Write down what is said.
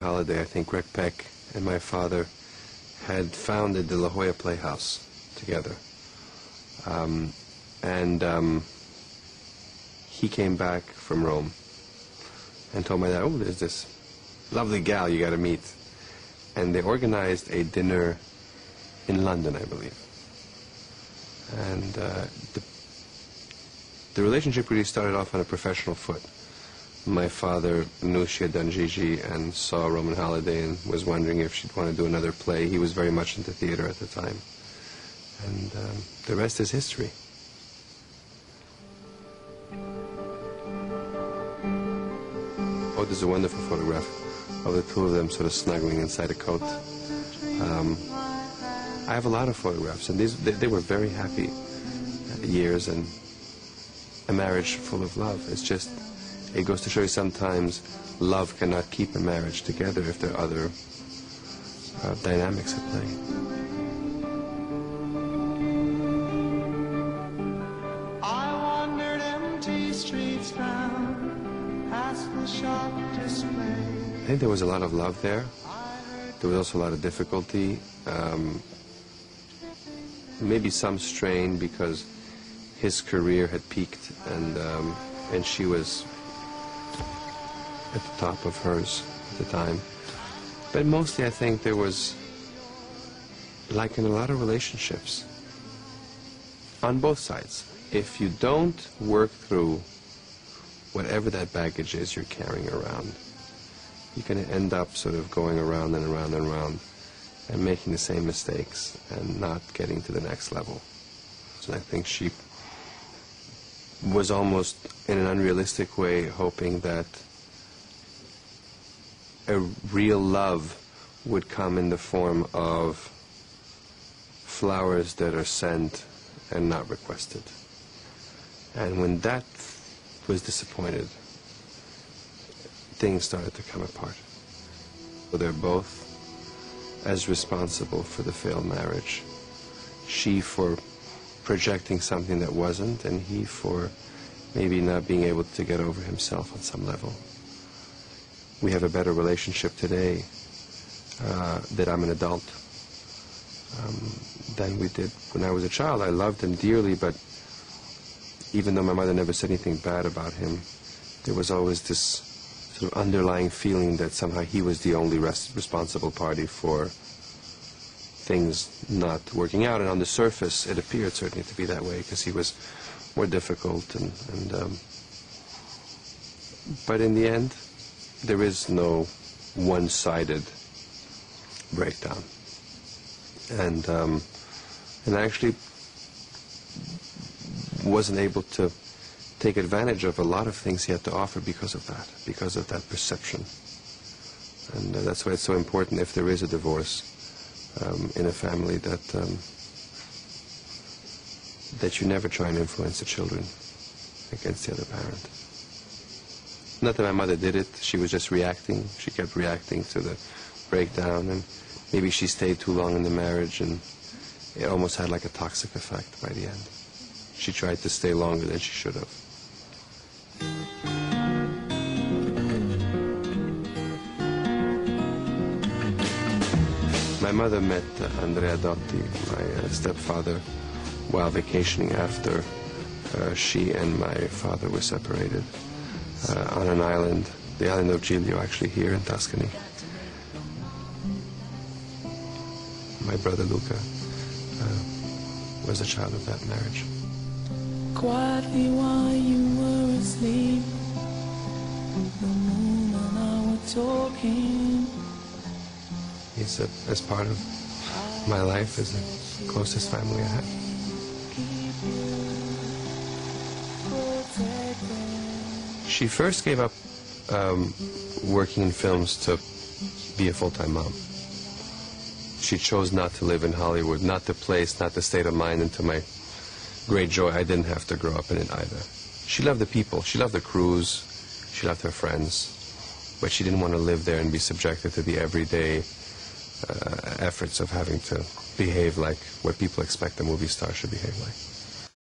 holiday, I think Greg Peck and my father had founded the La Jolla Playhouse together. He came back from Rome and told my dad, oh, there's this lovely gal you got to meet. And they organized a dinner in London, I believe. And the relationship really started off on a professional foot. My father knew she had done Gigi and saw Roman Holiday and was wondering if she'd want to do another play. He was very much into theater at the time. And the rest is history. Oh, there's a wonderful photograph of the two of them sort of snuggling inside a coat. I have a lot of photographs, and they were very happy years and a marriage full of love. It's just, it goes to show you sometimes love cannot keep a marriage together if there are other dynamics at play. I wandered empty streets round, past the shop display. I think there was a lot of love there. There was also a lot of difficulty. Maybe some strain because his career had peaked and she was at the top of hers at the time. But mostly I think there was, like in a lot of relationships, on both sides, if you don't work through whatever that baggage is you're carrying around, you're going to end up sort of going around and around and around and making the same mistakes and not getting to the next level. So I think she was almost, in an unrealistic way, hoping that a real love would come in the form of flowers that are sent and not requested. And when that was disappointed, things started to come apart. So they're both as responsible for the failed marriage. She for projecting something that wasn't, and he for maybe not being able to get over himself on some level. We have a better relationship today that I'm an adult than we did when I was a child. I loved him dearly, but even though my mother never said anything bad about him, there was always this sort of underlying feeling that somehow he was the only responsible party for things not working out. And on the surface, it appeared certainly to be that way because he was more difficult. But in the end, there is no one-sided breakdown. And I actually wasn't able to take advantage of a lot of things he had to offer because of that perception. And that's why it's so important, if there is a divorce in a family, that you never try and influence the children against the other parent. Not that my mother did it, she was just reacting. She kept reacting to the breakdown, and maybe she stayed too long in the marriage, and it almost had like a toxic effect by the end. She tried to stay longer than she should have. My mother met Andrea Dotti, my stepfather, while vacationing after she and my father were separated on an island, the island of Giglio, actually here in Tuscany. My brother Luca was a child of that marriage. Quietly while you were asleep, the moon and I were talking. He's as part of my life, as the closest family I have. She first gave up working in films to be a full-time mom. She chose not to live in Hollywood, not the place, not the state of mind, and to my great joy, I didn't have to grow up in it either. She loved the people, she loved the crews, she loved her friends, but she didn't want to live there and be subjected to the everyday efforts of having to behave like what people expect a movie star should behave like.